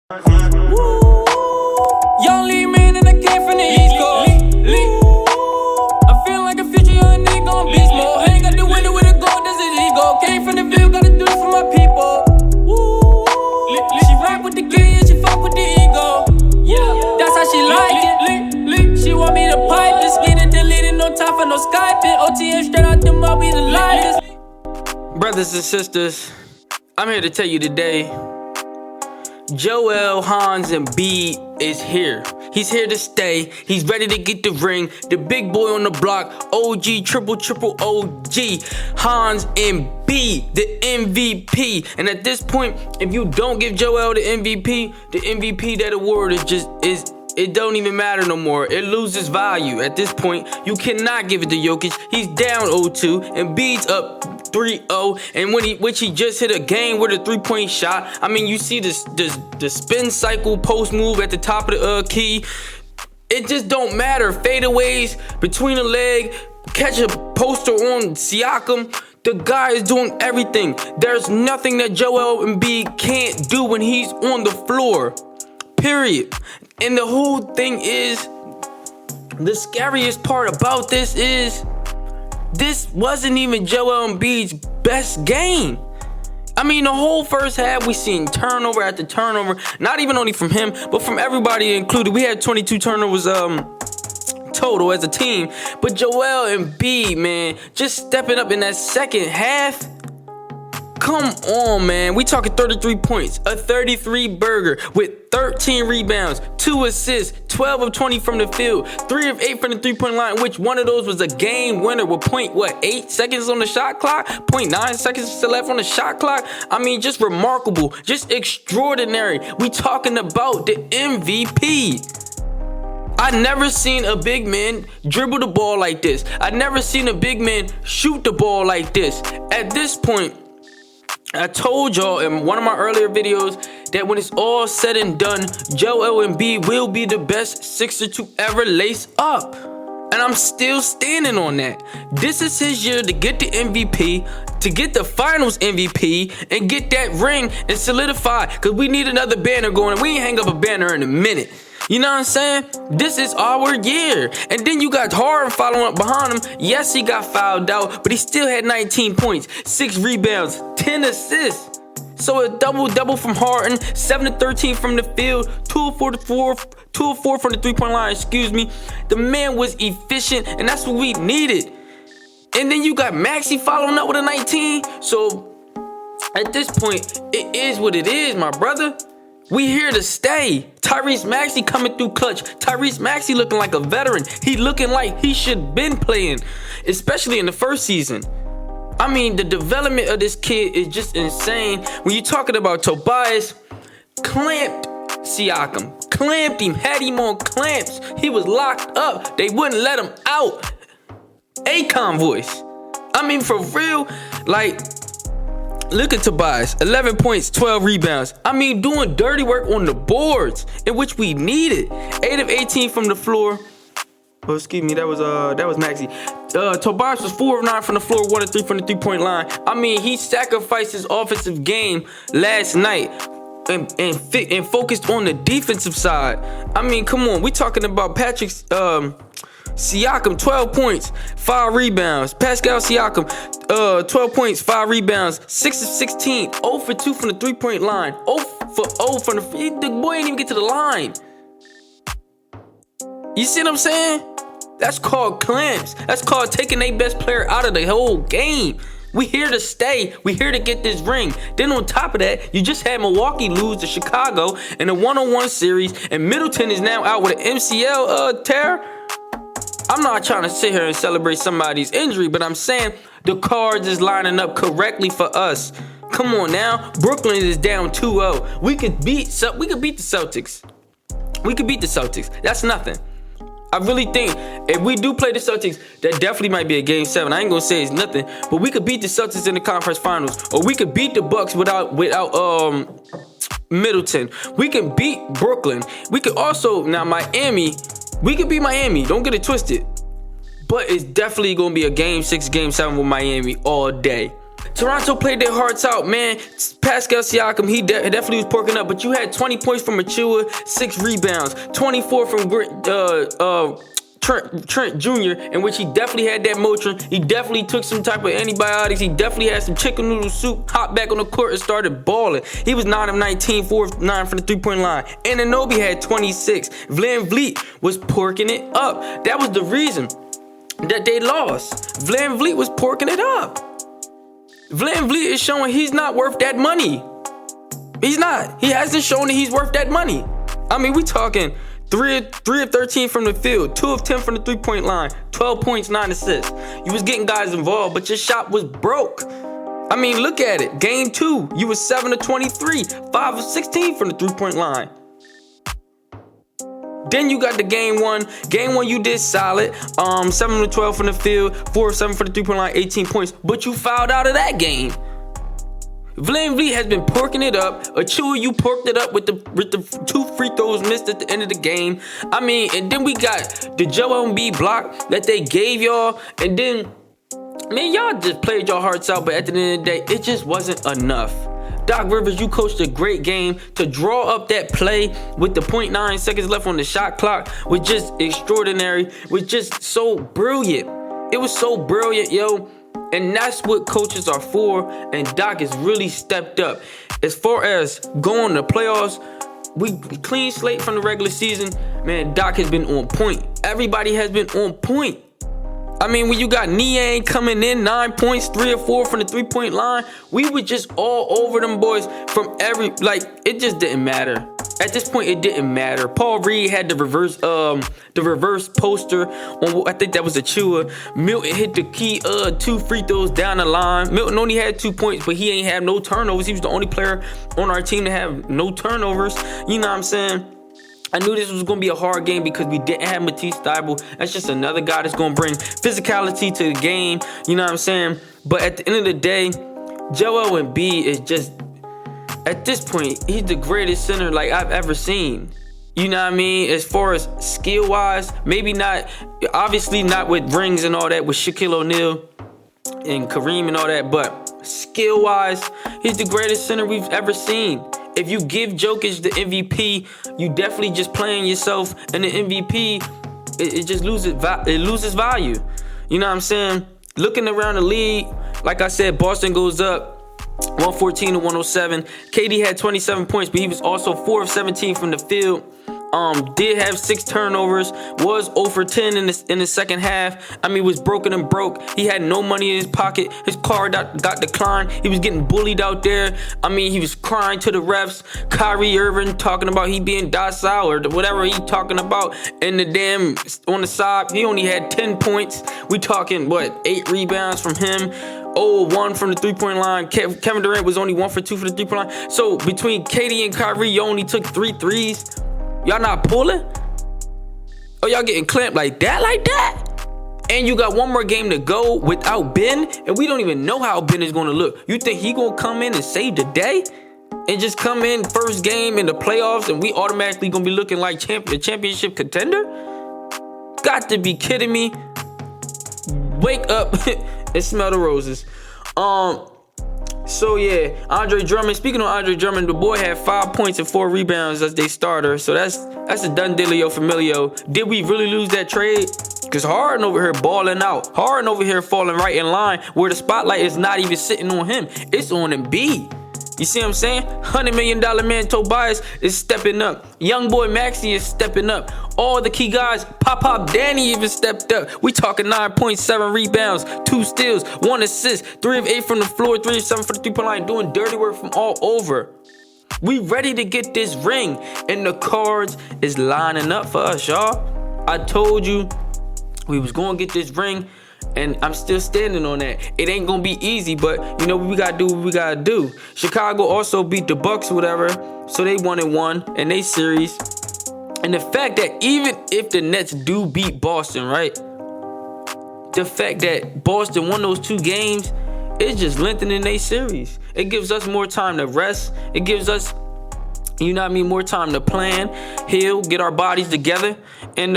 Young Lee man and I came from the East Coast. I feel like a future young nigga gon' beast mode. Hang out the window with a gold, that's his ego. Came from the Ville, gotta do it for my people. She rap with the gang and she fuck with the ego. Yeah, that's how she like it. She want me to pipe, just get it deleted, no time for no Skyping. OTM straight out the mud, we the livest. Brothers and sisters, I'm here to tell you today, Joel, Hans, and Embiid is here. He's here to stay. He's ready to get the ring. The big boy on the block, OG, triple OG, Hans Embiid, the MVP. And at this point, if you don't give Joel the MVP, that award it don't even matter no more. It loses value at this point. You cannot give it to Jokic. He's down 0-2, and Embiid's up 3-0, and which he just hit a game with a 3-point shot. I mean, you see the spin cycle post move at the top of the key. It just don't matter. Fadeaways between the leg, catch a poster on Siakam. The guy is doing everything. There's nothing that Joel Embiid can't do when he's on the floor. Period. And the whole thing is, the scariest part about this is, this wasn't even Joel Embiid's best game. I mean, the whole first half, we seen turnover after turnover. Not even only from him, but from everybody included. We had 22 turnovers total as a team. But Joel Embiid, man, just stepping up in that second half. Come on, man. We talking 33 points, a 33 burger with 13 rebounds, 2 assists, 12 of 20 from the field, 3 of 8 from the three-point line, which one of those was a game winner with 8 seconds on the shot clock, 0.9 seconds left on the shot clock. I mean, just remarkable, just extraordinary. We talking about the MVP. I never seen a big man dribble the ball like this. I never seen a big man shoot the ball like this. At this point, I told y'all in one of my earlier videos that when it's all said and done, Joel Embiid will be the best Sixer to ever lace up. And I'm still standing on that. This is his year to get the MVP, to get the finals MVP, and get that ring and solidify. Because we need another banner going, and we ain't hang up a banner in a minute. You know what I'm saying? This is our year. And then you got Harden following up behind him. Yes, he got fouled out, but he still had 19 points, 6 rebounds, 10 assists. So a double-double from Harden, 7 of 13 from the field, 2 of 4 from the three-point line, excuse me. The man was efficient, and that's what we needed. And then you got Maxey following up with a 19. So at this point, it is what it is, my brother. We here to stay. Tyrese Maxey coming through clutch. Tyrese Maxey looking like a veteran. He looking like he should been playing, especially in the first season. I mean, the development of this kid is just insane. When you're talking about Tobias, clamped Siakam. Clamped him, had him on clamps. He was locked up. They wouldn't let him out. Akon voice. I mean, for real, like, look at Tobias, 11 points, 12 rebounds. I mean, doing dirty work on the boards, in which we needed. 8 of 18 from the floor. Oh, excuse me, that was Maxey. Tobias was 4 of 9 from the floor, 1 of 3 from the three-point line. I mean, he sacrificed his offensive game last night and focused on the defensive side. I mean, come on, we talking about Patrick's Siakam, 12 points, 5 rebounds. Pascal Siakam, 12 points, 5 rebounds, 6 of 16, 0 for 2 from the three-point line, 0 for 0 from the boy ain't even get to the line. You see what I'm saying? That's called clamps. That's called taking their best player out of the whole game. We here to stay. We here to get this ring. Then on top of that, you just had Milwaukee lose to Chicago in a 1-on-1 series, and Middleton is now out with an MCL tear. I'm not trying to sit here and celebrate somebody's injury, but I'm saying the cards is lining up correctly for us. Come on now. Brooklyn is down 2-0. We could beat the Celtics. We could beat the Celtics. That's nothing. I really think if we do play the Celtics, that definitely might be a game 7. I ain't gonna say it's nothing, but we could beat the Celtics in the conference finals, or we could beat the Bucks without Middleton. We can beat Brooklyn. We could also Miami. We could beat Miami. Don't get it twisted, but it's definitely gonna be a game 6, game 7 with Miami all day. Toronto played their hearts out, man. Pascal Siakam, he definitely was porking up, but you had 20 points from Achua, 6 rebounds, 24 from Trent Jr., in which he definitely had that Motrin. He definitely took some type of antibiotics. He definitely had some chicken noodle soup, hopped back on the court and started balling. He was 9 of 19, 4 of 9 from the three-point line. Anunoby had 26. VanVleet was porking it up. That was the reason that they lost. VanVleet was porking it up. VanVleet is showing he's not worth that money. He's not. He hasn't shown that he's worth that money. I mean, we talking 3 of 13 from the field, 2 of 10 from the three-point line, 12 points, 9 assists. You was getting guys involved, but your shot was broke. I mean, look at it. Game 2, you was 7 of 23, 5 of 16 from the three-point line. Then you got the game 1. Game 1, you did solid. 7 of 12 from the field, 4 of 7 for the three-point line, 18 points. But you fouled out of that game. VanVleet has been porking it up. Achua, you porked it up with the 2 free throws missed at the end of the game. I mean, and then we got the Joel Embiid block that they gave y'all. And then, man, y'all just played your hearts out. But at the end of the day, it just wasn't enough. Doc Rivers, you coached a great game. To draw up that play with the 0.9 seconds left on the shot clock was just extraordinary. Was just so brilliant. It was so brilliant, yo. And that's what coaches are for. And Doc has really stepped up. As far as going to playoffs, we clean slate from the regular season. Man, Doc has been on point. Everybody has been on point. I mean, when you got Niang coming in, 9 points, 3 or 4 from the three-point line, we were just all over them boys from it just didn't matter. At this point, it didn't matter. Paul Reed had the reverse poster on, I think that was Achua. Milton hit the key 2 free throws down the line. Milton only had 2 points, but he ain't have no turnovers. He was the only player on our team to have no turnovers. You know what I'm saying? I knew this was going to be a hard game because we didn't have Matisse Thybulle. That's just another guy that's going to bring physicality to the game. You know what I'm saying? But at the end of the day, Joel Embiid is just, at this point, he's the greatest center like I've ever seen. You know what I mean? As far as skill-wise, maybe not, obviously not with rings and all that, with Shaquille O'Neal and Kareem and all that, but skill-wise, he's the greatest center we've ever seen. If you give Jokic the MVP, you definitely just playing yourself, and the MVP, it just loses value. You know what I'm saying? Looking around the league, like I said, Boston goes up 114 to 107. KD had 27 points, but he was also 4 of 17 from the field. Did have 6 turnovers, was 0 for 10 in the second half. I mean, was broken and broke. He had no money in his pocket. His car got declined. He was getting bullied out there. I mean, he was crying to the refs. Kyrie Irving talking about he being docile or whatever he talking about. And the damn on the side, he only had 10 points. We talking, 8 rebounds from him. 1 from the three-point line. Kevin Durant was only 1 for 2 for the three-point line. So between KD and Kyrie, you only took 3 threes. Y'all not pulling? Oh, y'all getting clamped like that? And you got one more game to go without Ben, and we don't even know how Ben is going to look. You think he going to come in and save the day? And just come in first game in the playoffs, and we automatically going to be looking like a championship contender? Got to be kidding me. Wake up and smell the roses. So yeah, Andre Drummond. Speaking of Andre Drummond, the boy had 5 points and 4 rebounds as they starter. So that's a done dealio for Milio. Did we really lose that trade? Because Harden over here balling out. Harden over here falling right in line where the spotlight is not even sitting on him. It's on Embiid. You see what I'm saying? $100 million man Tobias is stepping up. Young boy Maxey is stepping up. All the key guys, Pop Danny even stepped up. We talking 9.7 rebounds, 2 steals, 1 assist, 3 of 8 from the floor, 3 of 7 for the three-point line, doing dirty work from all over. We ready to get this ring, and the cards is lining up for us, y'all. I told you we was going to get this ring. And I'm still standing on that. It ain't gonna be easy, but you know we gotta do what we gotta do. Chicago also beat the Bucks, whatever, so they 1-1 in they series. And the fact that even if the Nets do beat Boston, right? The fact that Boston won those 2 games, it's just lengthening their series. It gives us more time to rest. It gives us, you know what I mean, more time to plan, heal, get our bodies together. And,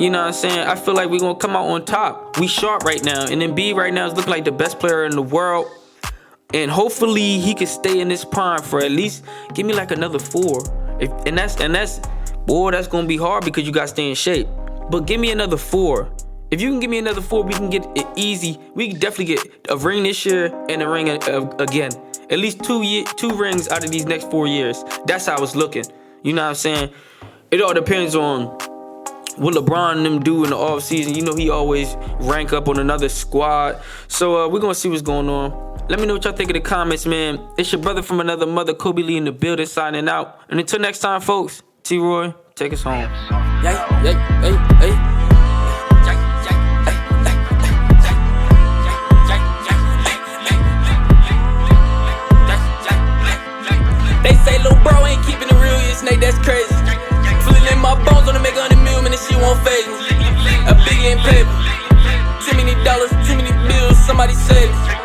you know what I'm saying, I feel like we're going to come out on top. We sharp right now. And Embiid right now is looking like the best player in the world. And hopefully he can stay in this prime for at least give me like another 4. And that's boy, that's gonna be hard because you gotta stay in shape. But give me another 4. If you can give me another 4, we can get it easy. We can definitely get a ring this year and a ring again. At least 2 rings out of these next 4 years. That's how it's looking. You know what I'm saying? It all depends on what LeBron and them do in the offseason. You know he always rank up on another squad. So we're gonna see what's going on. Let me know what y'all think in the comments, man. It's your brother from another mother, Kobe Lee in the building, signing out. And until next time, folks, T-Roy, take us home. They say lil' bro ain't keeping it real, you snake, that's crazy. Feeling in my bones on to make 100 million, and this shit won't phase me. A big in paper, too many dollars, too many bills, somebody save me.